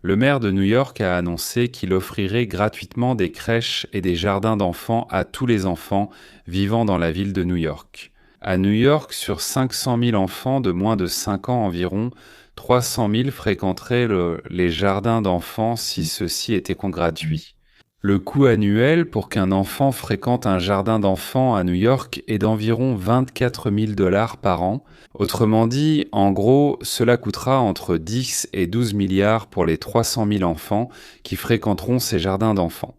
Le maire de New York a annoncé qu'il offrirait gratuitement des crèches et des jardins d'enfants à tous les enfants vivant dans la ville de New York. À New York, sur 500 000 enfants de moins de 5 ans environ, 300 000 fréquenteraient les jardins d'enfants si ceux-ci étaient gratuits. Le coût annuel pour qu'un enfant fréquente un jardin d'enfants à New York est d'environ 24 000 $ par an. Autrement dit, en gros, cela coûtera entre 10 et 12 milliards pour les 300 000 enfants qui fréquenteront ces jardins d'enfants.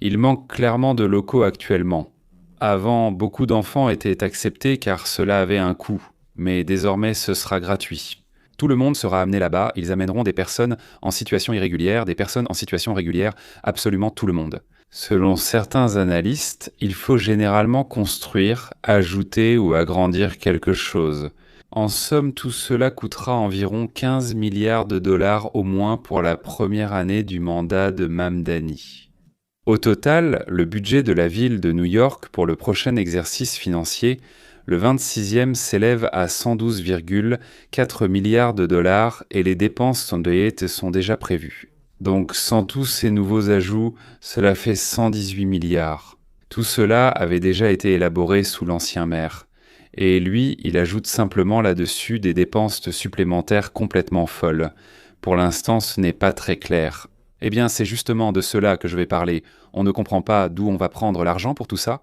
Il manque clairement de locaux actuellement. Avant, beaucoup d'enfants étaient acceptés car cela avait un coût, mais désormais ce sera gratuit. Tout le monde sera amené là-bas, ils amèneront des personnes en situation irrégulière, des personnes en situation régulière, absolument tout le monde. Selon certains analystes, il faut généralement construire, ajouter ou agrandir quelque chose. En somme, tout cela coûtera environ 15 milliards de dollars au moins pour la première année du mandat de Mamdani. Au total, le budget de la ville de New York pour le prochain exercice financier, le 26e, s'élève à 112,4 milliards de dollars et les dépenses sont déjà prévues. Donc, sans tous ces nouveaux ajouts, cela fait 118 milliards. Tout cela avait déjà été élaboré sous l'ancien maire. Et lui, il ajoute simplement là-dessus des dépenses supplémentaires complètement folles. Pour l'instant, ce n'est pas très clair. Eh bien, c'est justement de cela que je vais parler. On ne comprend pas d'où on va prendre l'argent pour tout ça.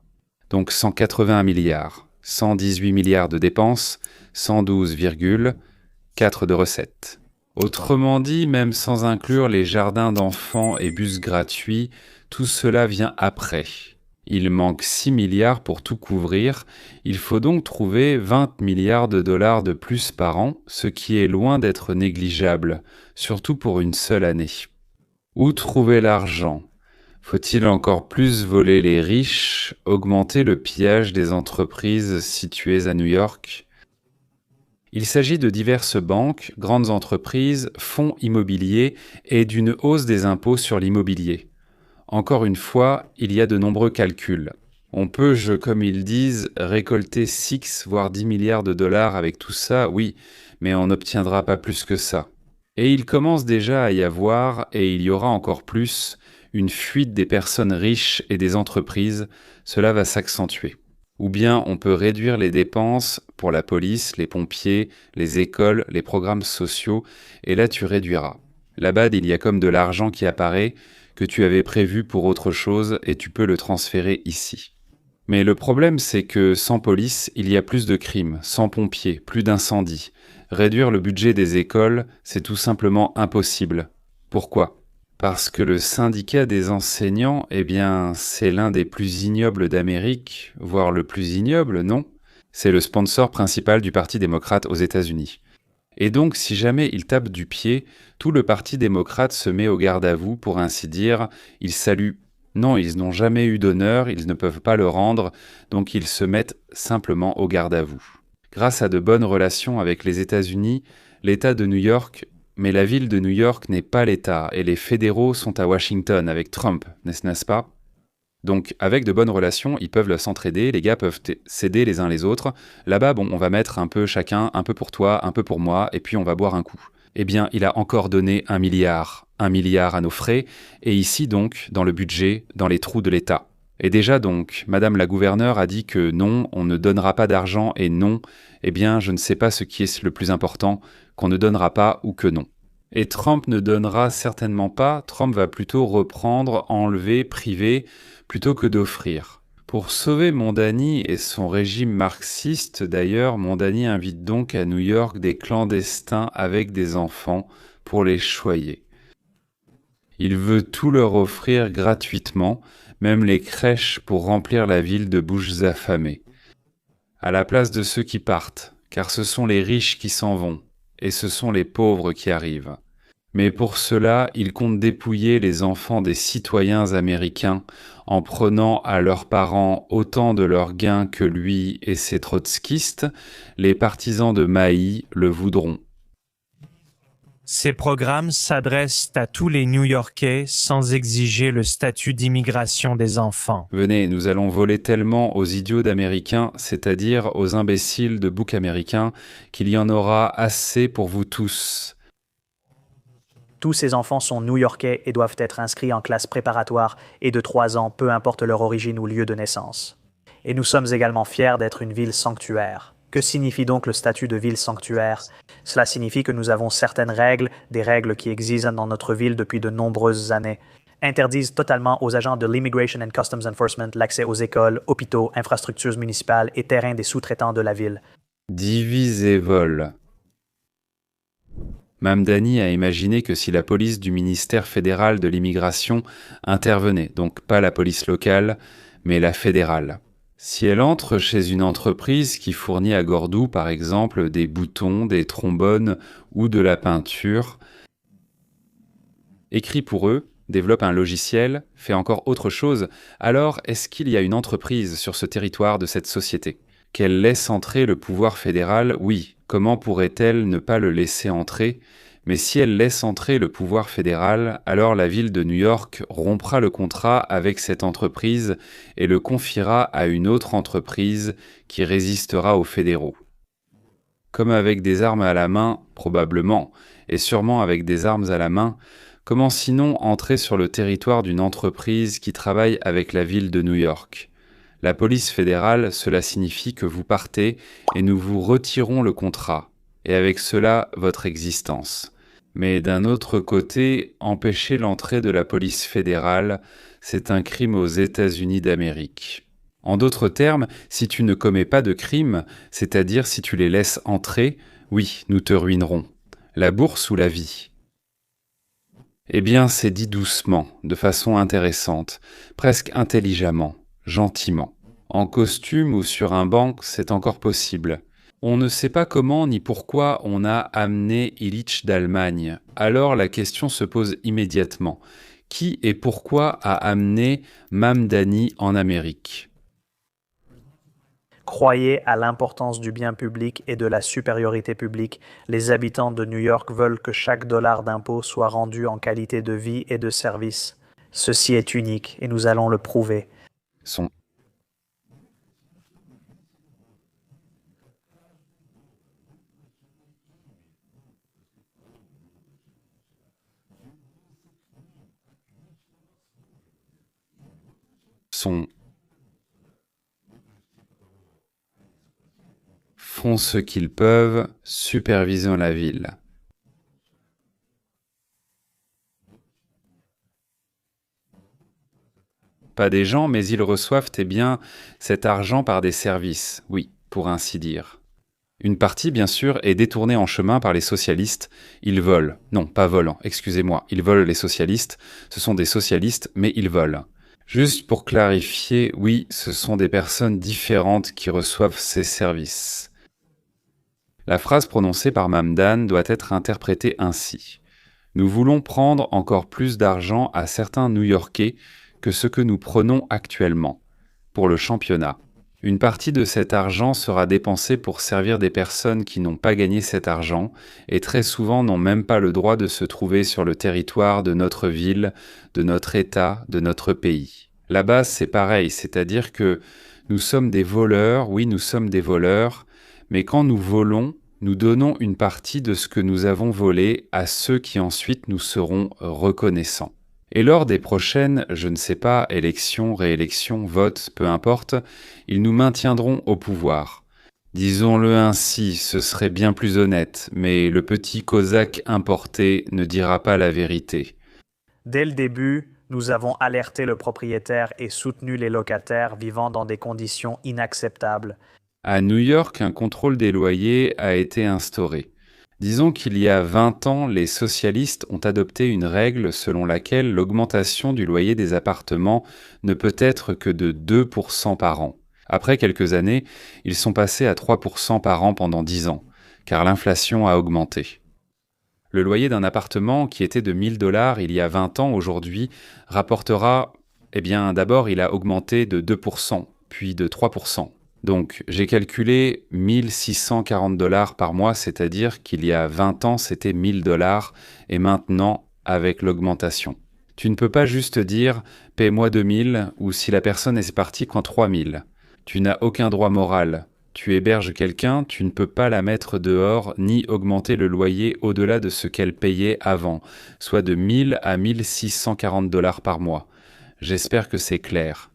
Donc 181 milliards, 118 milliards de dépenses, 112,4 de recettes. Autrement dit, même sans inclure les jardins d'enfants et bus gratuits, tout cela vient après. Il manque 6 milliards pour tout couvrir. Il faut donc trouver 20 milliards de dollars de plus par an, ce qui est loin d'être négligeable, surtout pour une seule année. Où trouver l'argent ? Faut-il encore plus voler les riches, augmenter le pillage des entreprises situées à New York ? Il s'agit de diverses banques, grandes entreprises, fonds immobiliers et d'une hausse des impôts sur l'immobilier. Encore une fois, il y a de nombreux calculs. On peut, comme ils disent, récolter 6 voire 10 milliards de dollars avec tout ça, oui, mais on n'obtiendra pas plus que ça. Et il commence déjà à y avoir, et il y aura encore plus, une fuite des personnes riches et des entreprises, cela va s'accentuer. Ou bien on peut réduire les dépenses pour la police, les pompiers, les écoles, les programmes sociaux, et là tu réduiras. Là-bas, il y a comme de l'argent qui apparaît, que tu avais prévu pour autre chose, et tu peux le transférer ici. Mais le problème, c'est que sans police, il y a plus de crimes, sans pompiers, plus d'incendies. Réduire le budget des écoles, c'est tout simplement impossible. Pourquoi ? Parce que le syndicat des enseignants, eh bien, c'est l'un des plus ignobles d'Amérique, voire le plus ignoble, non ? C'est le sponsor principal du Parti démocrate aux États-Unis. Et donc, si jamais ils tapent du pied, tout le Parti démocrate se met au garde à vous, pour ainsi dire, ils saluent. Non, ils n'ont jamais eu d'honneur, ils ne peuvent pas le rendre, donc ils se mettent simplement au garde à vous. Grâce à de bonnes relations avec les États-Unis, l'État de New York, mais la ville de New York n'est pas l'État, et les fédéraux sont à Washington avec Trump, n'est-ce pas ? Donc, avec de bonnes relations, ils peuvent s'entraider, les gars peuvent s'aider les uns les autres. Là-bas, bon, on va mettre un peu chacun, un peu pour toi, un peu pour moi, et puis on va boire un coup. Eh bien, il a encore donné 1 milliard à nos frais, et ici donc, dans le budget, dans les trous de l'État. Et déjà donc, Madame la gouverneure a dit que non, on ne donnera pas d'argent, et non, eh bien, je ne sais pas ce qui est le plus important, qu'on ne donnera pas ou que non. Et Trump ne donnera certainement pas, Trump va plutôt reprendre, enlever, priver, plutôt que d'offrir. Pour sauver Mondani et son régime marxiste, d'ailleurs, Mondani invite donc à New York des clandestins avec des enfants pour les choyer. Il veut tout leur offrir gratuitement, même les crèches pour remplir la ville de bouches affamées. À la place de ceux qui partent, car ce sont les riches qui s'en vont, et ce sont les pauvres qui arrivent. Mais pour cela, il compte dépouiller les enfants des citoyens américains en prenant à leurs parents autant de leurs gains que lui et ses trotskistes, les partisans de Maï le voudront. Ces programmes s'adressent à tous les New-Yorkais sans exiger le statut d'immigration des enfants. Venez, nous allons voler tellement aux idiots d'Américains, c'est-à-dire aux imbéciles de boucs américains, qu'il y en aura assez pour vous tous. Tous ces enfants sont new-yorkais et doivent être inscrits en classe préparatoire et de 3 ans, peu importe leur origine ou lieu de naissance. Et nous sommes également fiers d'être une ville sanctuaire. Que signifie donc le statut de ville sanctuaire? Cela signifie que nous avons certaines règles, des règles qui existent dans notre ville depuis de nombreuses années, interdisent totalement aux agents de l'Immigration and Customs Enforcement l'accès aux écoles, hôpitaux, infrastructures municipales et terrains des sous-traitants de la ville. Divise et vole. Mamdani a imaginé que si la police du ministère fédéral de l'immigration intervenait, donc pas la police locale, mais la fédérale. Si elle entre chez une entreprise qui fournit à Gordou, par exemple, des boutons, des trombones ou de la peinture, écrit pour eux, développe un logiciel, fait encore autre chose, alors est-ce qu'il y a une entreprise sur ce territoire de cette société? Qu'elle laisse entrer le pouvoir fédéral, oui. Comment pourrait-elle ne pas le laisser entrer? Mais si elle laisse entrer le pouvoir fédéral, alors la ville de New York rompra le contrat avec cette entreprise et le confiera à une autre entreprise qui résistera aux fédéraux. Comme avec des armes à la main, probablement, et sûrement avec des armes à la main, comment sinon entrer sur le territoire d'une entreprise qui travaille avec la ville de New York? La police fédérale, cela signifie que vous partez et nous vous retirons le contrat, et avec cela votre existence. Mais d'un autre côté, empêcher l'entrée de la police fédérale, c'est un crime aux États-Unis d'Amérique. En d'autres termes, si tu ne commets pas de crime, c'est-à-dire si tu les laisses entrer, oui, nous te ruinerons. La bourse ou la vie? Eh bien, c'est dit doucement, de façon intéressante, presque intelligemment. Gentiment. En costume ou sur un banc, c'est encore possible. On ne sait pas comment ni pourquoi on a amené Illich d'Allemagne. Alors la question se pose immédiatement. Qui et pourquoi a amené Mamdani en Amérique? Croyez à l'importance du bien public et de la supériorité publique. Les habitants de New York veulent que chaque dollar d'impôt soit rendu en qualité de vie et de service. Ceci est unique et nous allons le prouver. Son font ce qu'ils peuvent, supervisant la ville. Pas des gens, mais ils reçoivent, cet argent par des services, oui, pour ainsi dire. Une partie, bien sûr, est détournée en chemin par les socialistes. Ils volent. Non, pas volent, excusez-moi. Ils volent les socialistes. Ce sont des socialistes, mais ils volent. Juste pour clarifier, oui, ce sont des personnes différentes qui reçoivent ces services. La phrase prononcée par Mamdani doit être interprétée ainsi. Nous voulons prendre encore plus d'argent à certains New-Yorkais que ce que nous prenons actuellement, pour le championnat. Une partie de cet argent sera dépensée pour servir des personnes qui n'ont pas gagné cet argent et très souvent n'ont même pas le droit de se trouver sur le territoire de notre ville, de notre État, de notre pays. Là-bas, c'est pareil, c'est-à-dire que nous sommes des voleurs, oui, nous sommes des voleurs, mais quand nous volons, nous donnons une partie de ce que nous avons volé à ceux qui ensuite nous seront reconnaissants. Et lors des prochaines, je ne sais pas, élections, réélections, votes, peu importe, ils nous maintiendront au pouvoir. Disons-le ainsi, ce serait bien plus honnête, mais le petit cosaque importé ne dira pas la vérité. Dès le début, nous avons alerté le propriétaire et soutenu les locataires vivant dans des conditions inacceptables. À New York, un contrôle des loyers a été instauré. Disons qu'il y a 20 ans, les socialistes ont adopté une règle selon laquelle l'augmentation du loyer des appartements ne peut être que de 2% par an. Après quelques années, ils sont passés à 3% par an pendant 10 ans, car l'inflation a augmenté. Le loyer d'un appartement qui était de 1 000 $ il y a 20 ans aujourd'hui rapportera, d'abord il a augmenté de 2%, puis de 3%. Donc, j'ai calculé 1 640 $ par mois, c'est-à-dire qu'il y a 20 ans, c'était 1 000 $ et maintenant, avec l'augmentation. Tu ne peux pas juste dire « paie-moi 2 000 » ou si la personne est partie qu'en 3 000. Tu n'as aucun droit moral. Tu héberges quelqu'un, tu ne peux pas la mettre dehors ni augmenter le loyer au-delà de ce qu'elle payait avant, soit de 1000 à 1640 dollars par mois. J'espère que c'est clair.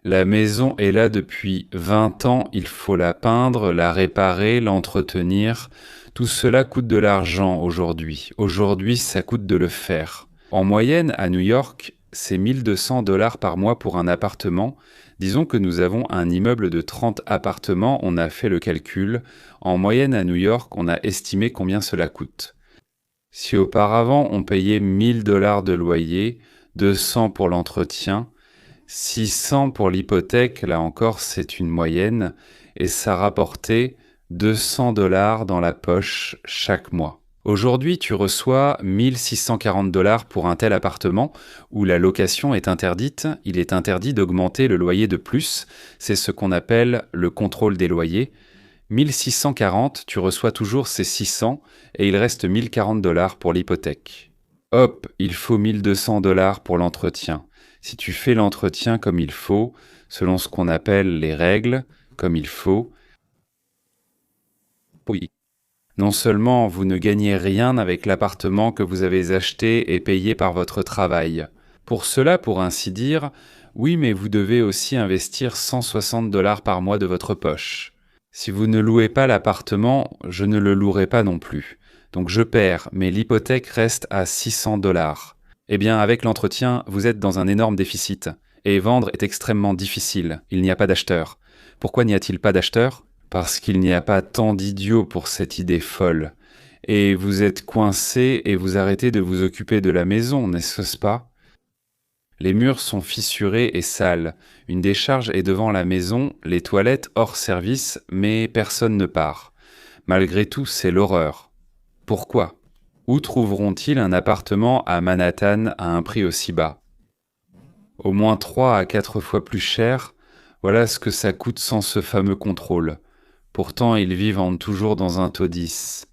La maison est là depuis 20 ans, il faut la peindre, la réparer, l'entretenir. Tout cela coûte de l'argent aujourd'hui. Aujourd'hui, ça coûte de le faire. En moyenne, à New York, c'est 1200 dollars par mois pour un appartement. Disons que nous avons un immeuble de 30 appartements, on a fait le calcul. En moyenne, à New York, on a estimé combien cela coûte. Si auparavant, on payait 1000 dollars de loyer, 200 pour l'entretien, 600 pour l'hypothèque, là encore c'est une moyenne, et ça rapportait 200 dollars dans la poche chaque mois. Aujourd'hui, tu reçois 1640 dollars pour un tel appartement où la location est interdite. Il est interdit d'augmenter le loyer de plus. C'est ce qu'on appelle le contrôle des loyers. 1640, tu reçois toujours ces 600 et il reste 1040 dollars pour l'hypothèque. Hop, il faut 1200 dollars pour l'entretien. Si tu fais l'entretien comme il faut, selon ce qu'on appelle les règles, comme il faut, oui. Non seulement vous ne gagnez rien avec l'appartement que vous avez acheté et payé par votre travail. Pour cela, pour ainsi dire, oui, mais vous devez aussi investir 160 dollars par mois de votre poche. Si vous ne louez pas l'appartement, je ne le louerai pas non plus. Donc je perds, mais l'hypothèque reste à 600 dollars. Eh bien, avec l'entretien, vous êtes dans un énorme déficit. Et vendre est extrêmement difficile. Il n'y a pas d'acheteurs. Pourquoi n'y a-t-il pas d'acheteurs ? Parce qu'il n'y a pas tant d'idiots pour cette idée folle. Et vous êtes coincé et vous arrêtez de vous occuper de la maison, n'est-ce pas ? Les murs sont fissurés et sales. Une décharge est devant la maison, les toilettes hors service, mais personne ne part. Malgré tout, c'est l'horreur. Pourquoi ? Où trouveront-ils un appartement à Manhattan à un prix aussi bas ? Au moins 3 à 4 fois plus cher, voilà ce que ça coûte sans ce fameux contrôle. Pourtant, ils vivent toujours dans un taudis.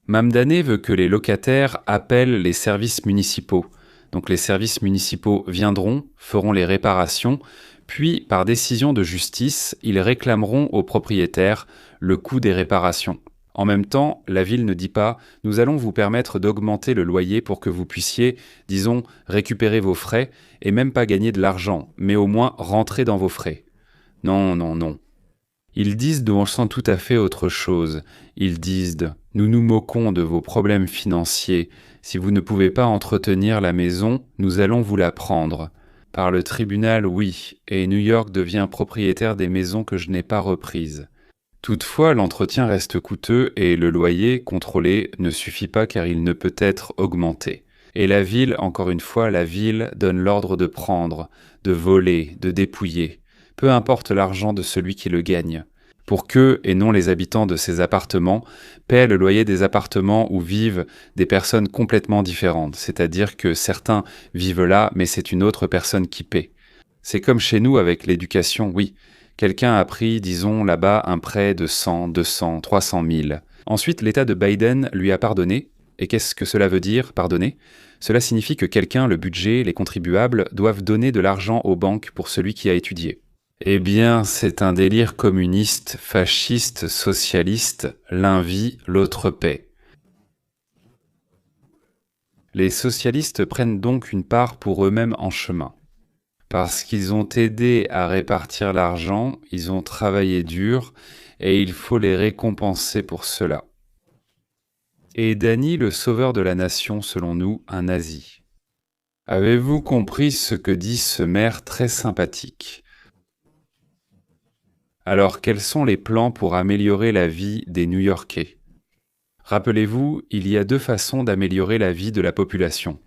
Mamdani veut que les locataires appellent les services municipaux. Donc les services municipaux viendront, feront les réparations, puis par décision de justice, ils réclameront aux propriétaires le coût des réparations. En même temps, la ville ne dit pas « nous allons vous permettre d'augmenter le loyer pour que vous puissiez, disons, récupérer vos frais et même pas gagner de l'argent, mais au moins rentrer dans vos frais ». Non, non, non. Ils disent de on sent tout à fait autre chose. Ils disent « nous nous moquons de vos problèmes financiers. Si vous ne pouvez pas entretenir la maison, nous allons vous la prendre. » Par le tribunal, oui, et New York devient propriétaire des maisons que je n'ai pas reprises. Toutefois, l'entretien reste coûteux et le loyer contrôlé ne suffit pas car il ne peut être augmenté. Et la ville, encore une fois, la ville donne l'ordre de prendre, de voler, de dépouiller. Peu importe l'argent de celui qui le gagne. Pour qu'eux, et non les habitants de ces appartements, paient le loyer des appartements où vivent des personnes complètement différentes. C'est-à-dire que certains vivent là, mais c'est une autre personne qui paie. C'est comme chez nous avec l'éducation, oui. Quelqu'un a pris, disons, là-bas, un prêt de 100, 200, 300 000. Ensuite, l'État de Biden lui a pardonné. Et qu'est-ce que cela veut dire, pardonner ? Cela signifie que quelqu'un, le budget, les contribuables, doivent donner de l'argent aux banques pour celui qui a étudié. Eh bien, c'est un délire communiste, fasciste, socialiste, l'un vit, l'autre paie. Les socialistes prennent donc une part pour eux-mêmes en chemin. Parce qu'ils ont aidé à répartir l'argent, ils ont travaillé dur et il faut les récompenser pour cela. Et Danny, le sauveur de la nation, selon nous, un nazi. Avez-vous compris ce que dit ce maire très sympathique ? Alors, quels sont les plans pour améliorer la vie des New-Yorkais ? Rappelez-vous, il y a 2 façons d'améliorer la vie de la population.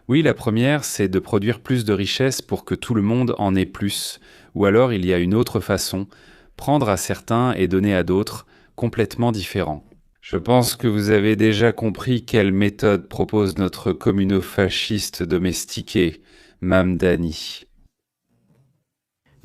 Oui, la première, c'est de produire plus de richesses pour que tout le monde en ait plus. Ou alors, il y a une autre façon, prendre à certains et donner à d'autres, complètement différents. Je pense que vous avez déjà compris quelle méthode propose notre communo-fasciste domestiqué, Mamdani.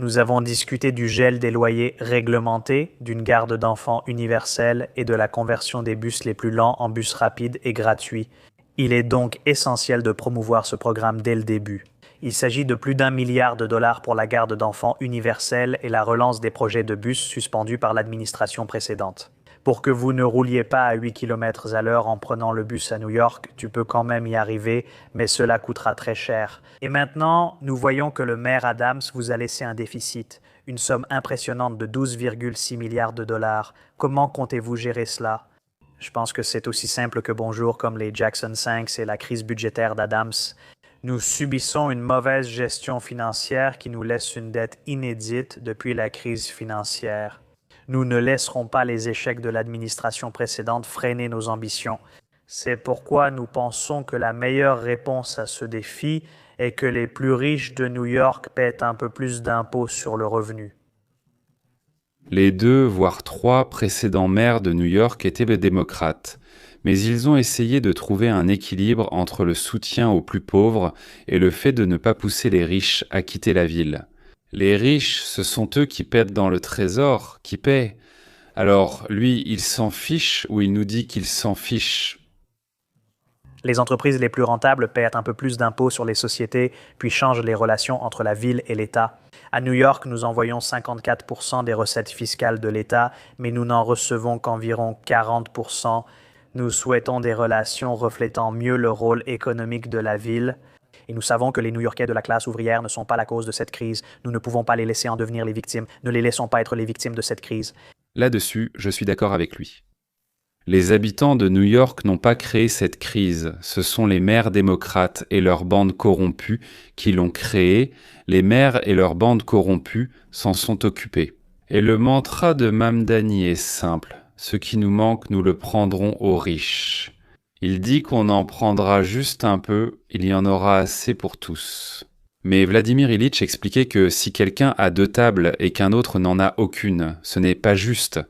Nous avons discuté du gel des loyers réglementés, d'une garde d'enfants universelle et de la conversion des bus les plus lents en bus rapides et gratuits. Il est donc essentiel de promouvoir ce programme dès le début. Il s'agit de plus d'1 milliard de dollars pour la garde d'enfants universelle et la relance des projets de bus suspendus par l'administration précédente. Pour que vous ne rouliez pas à 8 km à l'heure en prenant le bus à New York, tu peux quand même y arriver, mais cela coûtera très cher. Et maintenant, nous voyons que le maire Adams vous a laissé un déficit, une somme impressionnante de 12,6 milliards de dollars. Comment comptez-vous gérer cela? Je pense que c'est aussi simple que bonjour comme les Jackson 5 et la crise budgétaire d'Adams. Nous subissons une mauvaise gestion financière qui nous laisse une dette inédite depuis la crise financière. Nous ne laisserons pas les échecs de l'administration précédente freiner nos ambitions. C'est pourquoi nous pensons que la meilleure réponse à ce défi est que les plus riches de New York paient un peu plus d'impôts sur le revenu. Les 2, voire 3 précédents maires de New York étaient des démocrates, mais ils ont essayé de trouver un équilibre entre le soutien aux plus pauvres et le fait de ne pas pousser les riches à quitter la ville. Les riches, ce sont eux qui pètent dans le trésor, qui paient. Alors, lui, il s'en fiche ou il nous dit qu'il s'en fiche? Les entreprises les plus rentables paient un peu plus d'impôts sur les sociétés, puis changent les relations entre la ville et l'État. À New York, nous envoyons 54% des recettes fiscales de l'État, mais nous n'en recevons qu'environ 40%. Nous souhaitons des relations reflétant mieux le rôle économique de la ville. Et nous savons que les New-Yorkais de la classe ouvrière ne sont pas la cause de cette crise. Nous ne pouvons pas les laisser en devenir les victimes. Ne les laissons pas être les victimes de cette crise. Là-dessus, je suis d'accord avec lui. Les habitants de New York n'ont pas créé cette crise. Ce sont les maires démocrates et leurs bandes corrompues qui l'ont créée. Les maires et leurs bandes corrompues s'en sont occupés. Et le mantra de Mamdani est simple. Ce qui nous manque, nous le prendrons aux riches. Il dit qu'on en prendra juste un peu, il y en aura assez pour tous. Mais Vladimir Ilitch expliquait que si quelqu'un a 2 tables et qu'un autre n'en a aucune, ce n'est pas juste.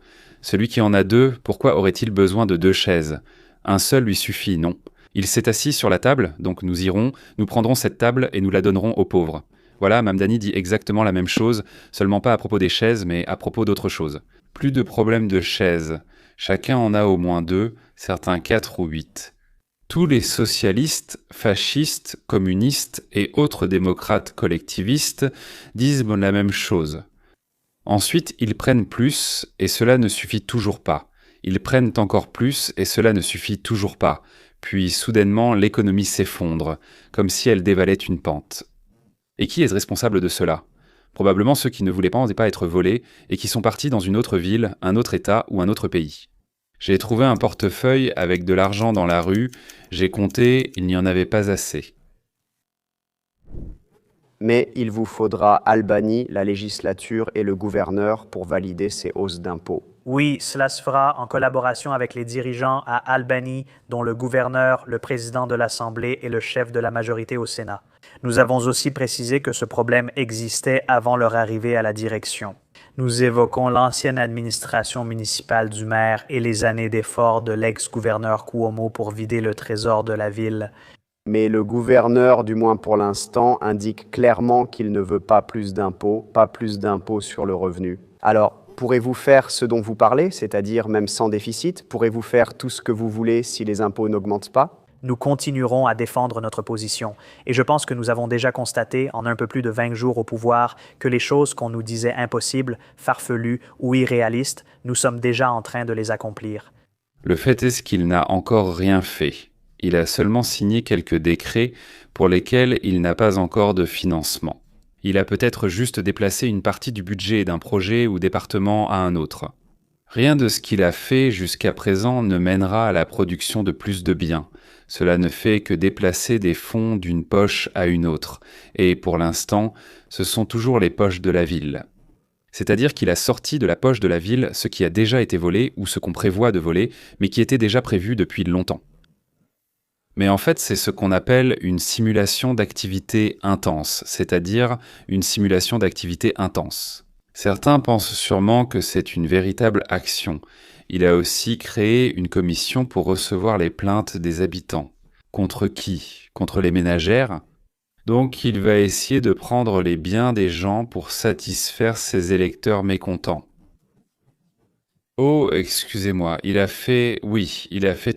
Celui qui en a 2, pourquoi aurait-il besoin de 2 chaises? Un seul lui suffit, non. Il s'est assis sur la table, donc nous irons, nous prendrons cette table et nous la donnerons aux pauvres. Voilà, Mamdani dit exactement la même chose, seulement pas à propos des chaises, mais à propos d'autre chose. Plus de problème de chaises. Chacun en a au moins 2, certains 4 ou 8. Tous les socialistes, fascistes, communistes et autres démocrates collectivistes disent la même chose. Ensuite, ils prennent plus et cela ne suffit toujours pas. Ils prennent encore plus et cela ne suffit toujours pas. Puis soudainement, l'économie s'effondre, comme si elle dévalait une pente. Et qui est responsable de cela? Probablement ceux qui ne voulaient pas être volés et qui sont partis dans une autre ville, un autre État ou un autre pays. J'ai trouvé un portefeuille avec de l'argent dans la rue, j'ai compté, il n'y en avait pas assez. Mais il vous faudra Albany, la législature et le gouverneur pour valider ces hausses d'impôts. Oui, cela se fera en collaboration avec les dirigeants à Albany, dont le gouverneur, le président de l'Assemblée et le chef de la majorité au Sénat. Nous avons aussi précisé que ce problème existait avant leur arrivée à la direction. Nous évoquons l'ancienne administration municipale du maire et les années d'efforts de l'ex-gouverneur Cuomo pour vider le trésor de la ville. Mais le gouverneur, du moins pour l'instant, indique clairement qu'il ne veut pas plus d'impôts sur le revenu. Alors, pourrez-vous faire ce dont vous parlez, c'est-à-dire même sans déficit? Pourrez-vous faire tout ce que vous voulez si les impôts n'augmentent pas? Nous continuerons à défendre notre position. Et je pense que nous avons déjà constaté, en un peu plus de 20 jours au pouvoir, que les choses qu'on nous disait impossibles, farfelues ou irréalistes, nous sommes déjà en train de les accomplir. Le fait est qu'il n'a encore rien fait. Il a seulement signé quelques décrets pour lesquels il n'a pas encore de financement. Il a peut-être juste déplacé une partie du budget d'un projet ou département à un autre. Rien de ce qu'il a fait jusqu'à présent ne mènera à la production de plus de biens. Cela ne fait que déplacer des fonds d'une poche à une autre. Et pour l'instant, ce sont toujours les poches de la ville. C'est-à-dire qu'il a sorti de la poche de la ville ce qui a déjà été volé ou ce qu'on prévoit de voler, mais qui était déjà prévu depuis longtemps. Mais en fait, c'est ce qu'on appelle une simulation d'activité intense, c'est-à-dire une simulation d'activité intense. Certains pensent sûrement que c'est une véritable action. Il a aussi créé une commission pour recevoir les plaintes des habitants. Contre qui? Contre les ménagères? Donc il va essayer de prendre les biens des gens pour satisfaire ses électeurs mécontents. Oh, excusez-moi, il a fait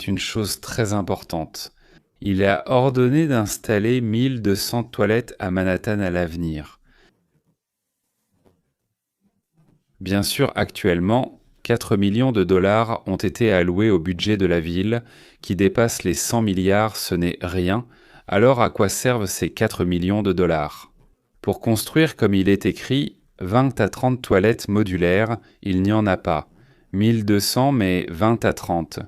une chose très importante. Il a ordonné d'installer 1200 toilettes à Manhattan à l'avenir. Bien sûr, actuellement, 4 millions de dollars ont été alloués au budget de la ville, qui dépasse les 100 milliards, ce n'est rien. Alors à quoi servent ces 4 millions de dollars? Pour construire, comme il est écrit, 20 à 30 toilettes modulaires, il n'y en a pas. 1200, mais 20 à 30.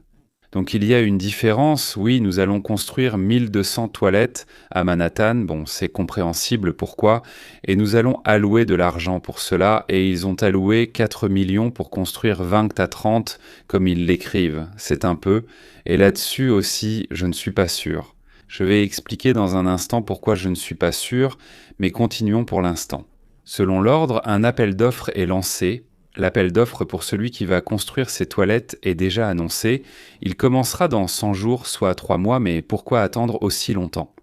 Donc il y a une différence, oui, nous allons construire 1200 toilettes à Manhattan, bon, c'est compréhensible pourquoi, et nous allons allouer de l'argent pour cela, et ils ont alloué 4 millions pour construire 20 à 30, comme ils l'écrivent, c'est un peu, et là-dessus aussi, je ne suis pas sûr. Je vais expliquer dans un instant pourquoi je ne suis pas sûr, mais continuons pour l'instant. Selon l'ordre, un appel d'offres est lancé. L'appel d'offres pour celui qui va construire ces toilettes est déjà annoncé. Il commencera dans 100 jours, soit 3 mois, mais pourquoi attendre aussi longtemps?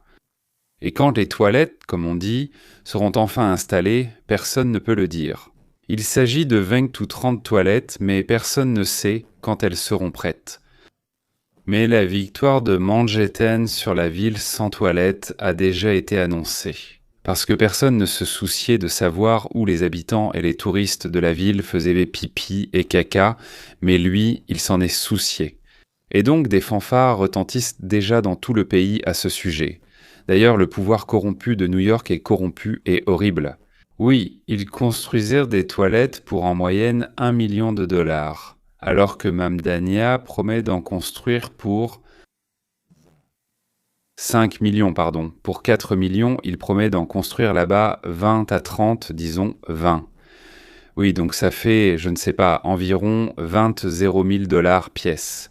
Et quand les toilettes, comme on dit, seront enfin installées, personne ne peut le dire. Il s'agit de 20 ou 30 toilettes, mais personne ne sait quand elles seront prêtes. Mais la victoire de Manhattan sur la ville sans toilettes a déjà été annoncée. Parce que personne ne se souciait de savoir où les habitants et les touristes de la ville faisaient pipi et caca, mais lui, il s'en est soucié. Et donc des fanfares retentissent déjà dans tout le pays à ce sujet. D'ailleurs, le pouvoir corrompu de New York est corrompu et horrible. Oui, ils construisirent des toilettes pour en moyenne 1 million de dollars, alors que Mamdania promet d'en construire pour 5 millions, pardon. Pour 4 millions, il promet d'en construire là-bas 20 à 30, disons 20. Oui, donc ça fait, je ne sais pas, environ 20 000 dollars pièce.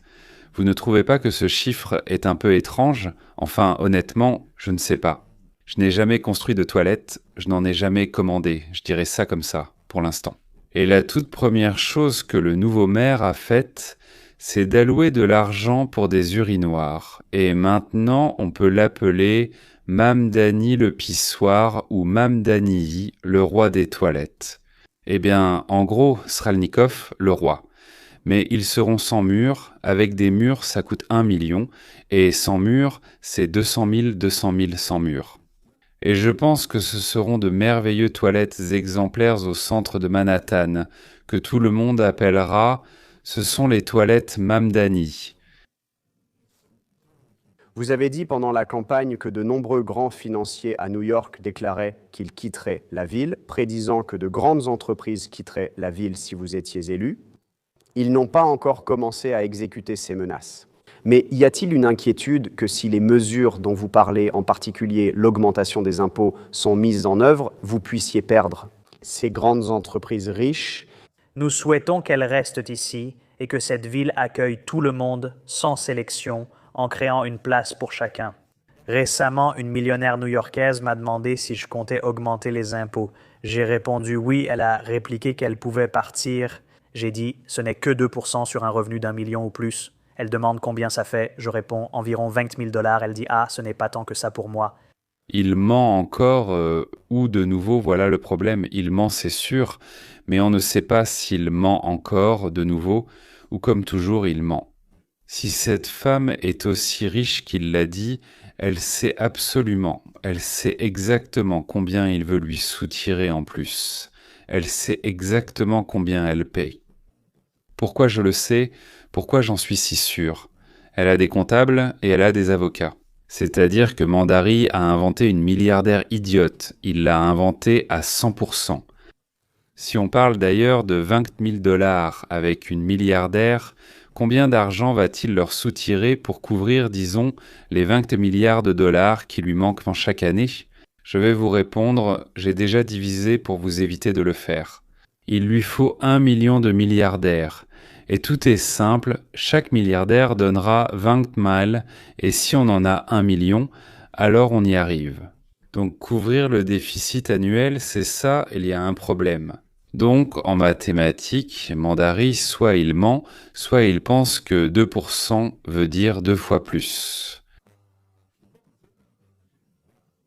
Vous ne trouvez pas que ce chiffre est un peu étrange? Enfin, honnêtement, je ne sais pas. Je n'ai jamais construit de toilette, je n'en ai jamais commandé, je dirais ça comme ça, pour l'instant. Et la toute première chose que le nouveau maire a faite, c'est d'allouer de l'argent pour des urinoirs. Et maintenant, on peut l'appeler Mamdani le pissoir ou Mamdani le roi des toilettes. Eh bien, en gros, Sralnikov, le roi. Mais ils seront sans murs, avec des murs ça coûte 1 million, et sans murs, c'est 200 000 sans murs. Et je pense que ce seront de merveilleux toilettes exemplaires au centre de Manhattan, que tout le monde appellera « ce sont les toilettes Mamdani ». Vous avez dit pendant la campagne que de nombreux grands financiers à New York déclaraient qu'ils quitteraient la ville, prédisant que de grandes entreprises quitteraient la ville si vous étiez élu. Ils n'ont pas encore commencé à exécuter ces menaces. Mais y a-t-il une inquiétude que si les mesures dont vous parlez, en particulier l'augmentation des impôts, sont mises en œuvre, vous puissiez perdre ces grandes entreprises riches? Nous souhaitons qu'elles restent ici et que cette ville accueille tout le monde sans sélection en créant une place pour chacun. Récemment, une millionnaire new-yorkaise m'a demandé si je comptais augmenter les impôts. J'ai répondu oui, elle a répliqué qu'elle pouvait partir. J'ai dit « ce n'est que 2% sur un revenu d'1 million ou plus ». Elle demande combien ça fait. Je réponds environ 20 000 dollars. Elle dit « ah, ce n'est pas tant que ça pour moi ». Il ment encore, ou de nouveau, voilà le problème, il ment c'est sûr, mais on ne sait pas s'il ment encore de nouveau, ou comme toujours il ment. Si cette femme est aussi riche qu'il l'a dit, elle sait absolument, elle sait exactement combien il veut lui soutirer en plus. Elle sait exactement combien elle paye. Pourquoi je le sais? Pourquoi j'en suis si sûr? Elle a des comptables et elle a des avocats. C'est-à-dire que Mandari a inventé une milliardaire idiote. Il l'a inventée à 100%. Si on parle d'ailleurs de 20 000 dollars avec une milliardaire, combien d'argent va-t-il leur soutirer pour couvrir, disons, les 20 milliards de dollars qui lui manquent en chaque année? Je vais vous répondre, j'ai déjà divisé pour vous éviter de le faire. Il lui faut 1 million de milliardaires. Et tout est simple, chaque milliardaire donnera 20 miles, et si on en a 1 million, alors on y arrive. Donc couvrir le déficit annuel, c'est ça, il y a un problème. Donc en mathématiques, Mandari, soit il ment, soit il pense que 2% veut dire 2 fois plus.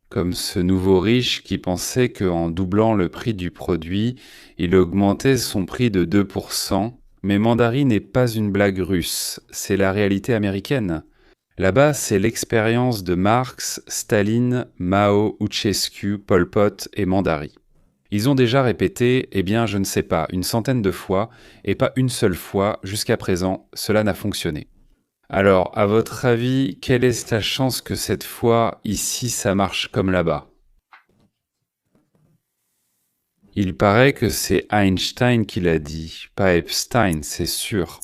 Comme ce nouveau riche qui pensait qu'en doublant le prix du produit, il augmentait son prix de 2%. Mais Mandari n'est pas une blague russe, c'est la réalité américaine. Là-bas, c'est l'expérience de Marx, Staline, Mao, Ceausescu, Pol Pot et Mandari. Ils ont déjà répété, je ne sais pas, une centaine de fois, et pas une seule fois, jusqu'à présent, cela n'a fonctionné. Alors, à votre avis, quelle est la chance que cette fois, ici, ça marche comme là-bas ? Il paraît que c'est Einstein qui l'a dit, pas Epstein, c'est sûr.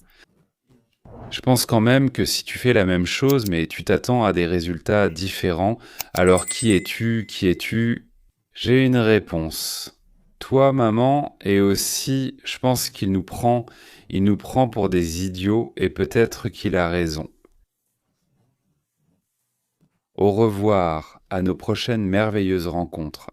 Je pense quand même que si tu fais la même chose, mais tu t'attends à des résultats différents, alors qui es-tu ? J'ai une réponse. Toi, maman, et aussi, je pense qu'il nous prend pour des idiots, et peut-être qu'il a raison. Au revoir, à nos prochaines merveilleuses rencontres.